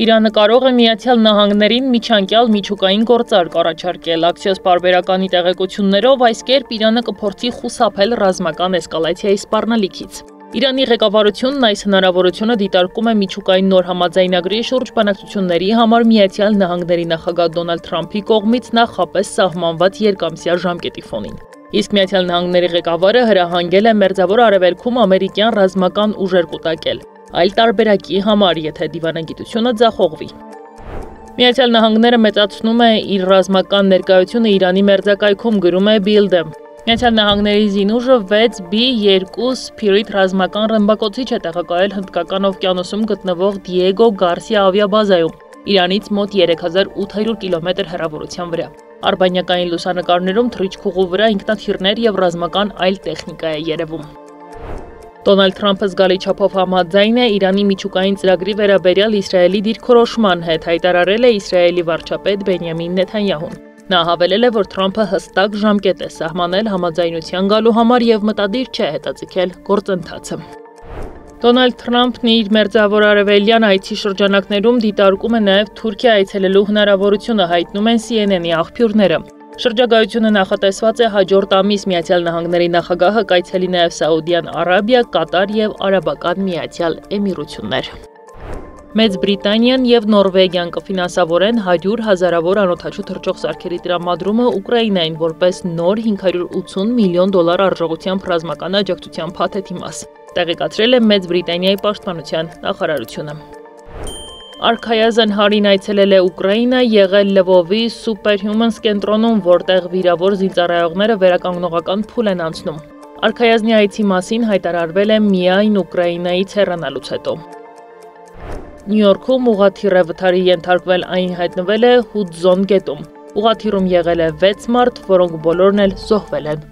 Իրանը կարող է Միացյալ Նահանգներին միջանկյալ միջուկային գործարք առաջարկել։ Աքսիոս պարբերականի տեղեկություններով այս կերպ Իրանը կփորձի խուսափել ռազմական էսկալացիայի սպառնալիքից։ Իրանի ղեկավարությունն այս հնարավորությունը դիտարկում է միջուկային նոր համաձայնագրի շուրջ բանակցությունների համար Միացյալ Նահանգների նախագահ Դոնալդ Թրամփի կողմից նախապես սահմանված երկամսյա ժամկետի ֆոնին։ Իսկ Միացյալ Նահանգների ղեկավարը հրահանգել է Մերձավոր Արևելքում ամերիկյան ռազմական ուժեր կուտակել այլ տարբերակի համար, եթե դիվանագիտությունը ձախողվի։ Միացյալ Նահանգները մեծացնում է իր ռազմական ներկայությունը Իրանի մերձակայքում, գրում է Bild-ը։ Միացյալ Նահանգների զինուժը 6B-2 Spirit ռազմական ռմբակոծիչ է տեղակայել Հնդկական օվկիանոսում գտնվող Դիեգո Գարսիա ավիաբազայում, Իրանից մոտ 3800 կիլոմետր հեռավորության վրա։ Արբանյակային լուսանկարներում թռիչքուղու վրա ինքնաթիռներ և ռազմական այլ տեխնիկա է երևում։ Դոնալդ Թրամփը զգալի չափով համաձայն է Իրանի միջուկային ծրագրի վերաբերյալ Իսրայելի դիրքորոշման հետ, հայտարարել է Իսրայելի վարչապետ Բենյամին Նեթանյահուն։ Նա հավելել է, որ Թրամփը հստակ ժամկետ է սահմանել համաձայնության գալու համար և մտադիր չէ հետաձգել գործընթացը։ Դոնալդ Թրամփն իր մերձավոր արևելյան այցի շրջանակներում դիտարկում է նաև Թուրքիա այցելելու հնարավորությունը, հայտնում են CNN-ի աղբյուրները։ Շրջագայությունը նախատեսված է հաջորդ ամիս Միացյալ Նահանգների նախագահը կայցելի նաև Սաուդյան Արաբիա, Կատար և Արաբական Միացյալ Էմիրություններ։ Մեծ Բրիտանիան և Նորվեգիան կֆինանսավորեն 100 հազարավոր անօդաչու թռչող սարքերի տրամադրումը Ուկրաինային որպես նոր $580 միլիոն արժողությամբ ռազմական աջակցության փաթեթի մաս, տեղեկացրել է Մեծ Բրիտանիայի պաշտպանության նախարարությունը։ Արքայազն Հարին այցելել է Ուկրաինա, եղել Լվովի Superhumans կենտրոնում, որտեղ վիրավոր զինծառայողները վերականգնողական փուլ են անցնում։ Արքայազնի այցի մասին հայտարարվել է միայն Ուկրաինայից հեռանալուց հետո։ Նյու Յորքում ուղղաթիռ է վթարի ենթարկվել, այն հայտնվել է Հուդզոն գետում։ Ուղղաթիռում եղել է 6 մարդ, որոնք բոլորն էլ զոհվել են։